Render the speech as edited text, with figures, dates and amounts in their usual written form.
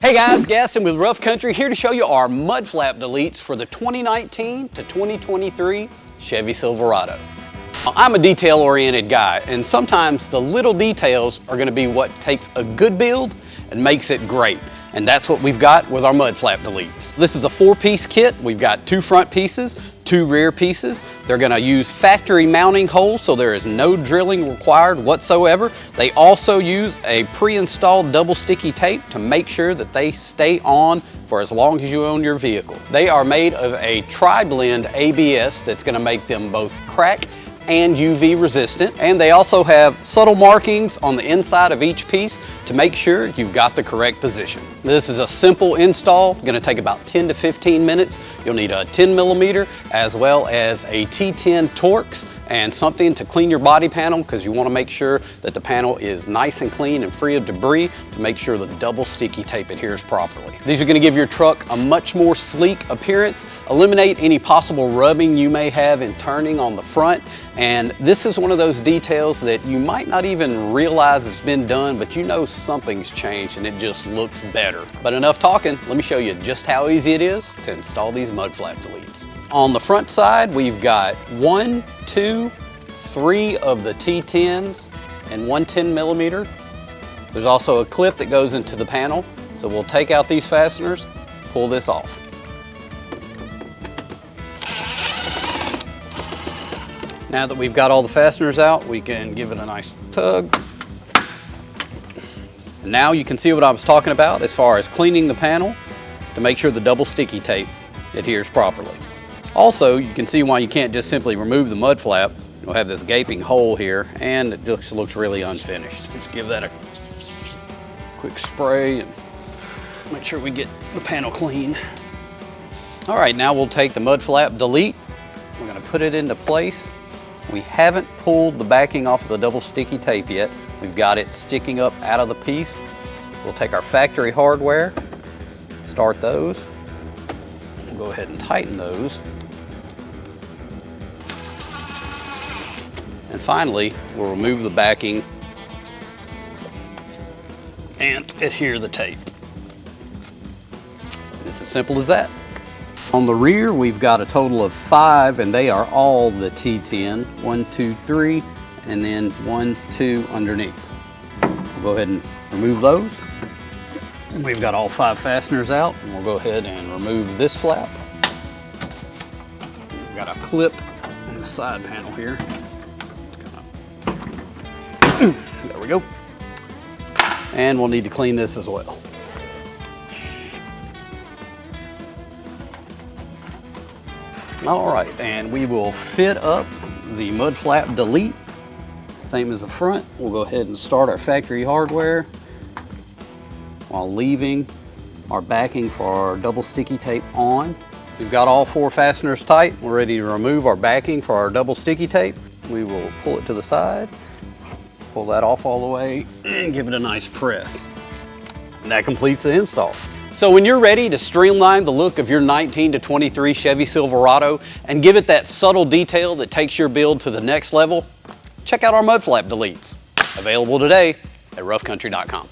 Hey guys, Gaston with Rough Country here to show you our mud flap deletes for the 2019 to 2023 Chevy Silverado. I'm a detail-oriented guy, and sometimes the little details are going to be what takes a good build and makes it great. And that's what we've got with our mud flap deletes. This is a 4-piece kit. We've got 2 front pieces, 2 rear pieces. They're gonna use factory mounting holes, so there is no drilling required whatsoever. They also use a pre-installed double sticky tape to make sure that they stay on for as long as you own your vehicle. They are made of a tri-blend ABS that's gonna make them both crack and UV resistant, and they also have subtle markings on the inside of each piece to make sure you've got the correct position. This is a simple install, gonna take about 10 to 15 minutes. You'll need a 10mm as well as a T10 Torx and something to clean your body panel, because you want to make sure that the panel is nice and clean and free of debris to make sure the double sticky tape adheres properly. These are going to give your truck a much more sleek appearance, eliminate any possible rubbing you may have in turning on the front, and this is one of those details that you might not even realize it's been done, but you know something's changed and it just looks better. But enough talking, let me show you just how easy it is to install these mud flap deletes. On the front side, we've got 1, 2, 3 of the T10s and 1 10mm. There's also a clip that goes into the panel, so we'll take out these fasteners, pull this off. Now that we've got all the fasteners out, we can give it a nice tug. And now you can see what I was talking about as far as cleaning the panel to make sure the double sticky tape adheres properly. Also, you can see why you can't just simply remove the mud flap. You'll have this gaping hole here, and it just looks really unfinished. Just give that a quick spray and make sure we get the panel clean. All right, now we'll take the mud flap delete. We're gonna put it into place. We haven't pulled the backing off of the double sticky tape yet. We've got it sticking up out of the piece. We'll take our factory hardware, start those. We'll go ahead and tighten those. And finally, we'll remove the backing and adhere the tape. It's as simple as that. On the rear, we've got a total of 5, and they are all the T10. 1, 2, 3, and then 1, 2 underneath. We'll go ahead and remove those. We've got all 5 fasteners out, and we'll go ahead and remove this flap. We've got a clip in the side panel here. There we go. And we'll need to clean this as well. All right, and we will fit up the mud flap delete, same as the front. We'll go ahead and start our factory hardware while leaving our backing for our double sticky tape on. We've got all 4 fasteners tight. We're ready to remove our backing for our double sticky tape. We will pull it to the side, pull that off all the way, and give it a nice press. And that completes the install. So when you're ready to streamline the look of your 19 to 23 Chevy Silverado and give it that subtle detail that takes your build to the next level, check out our mud flap deletes. Available today at roughcountry.com.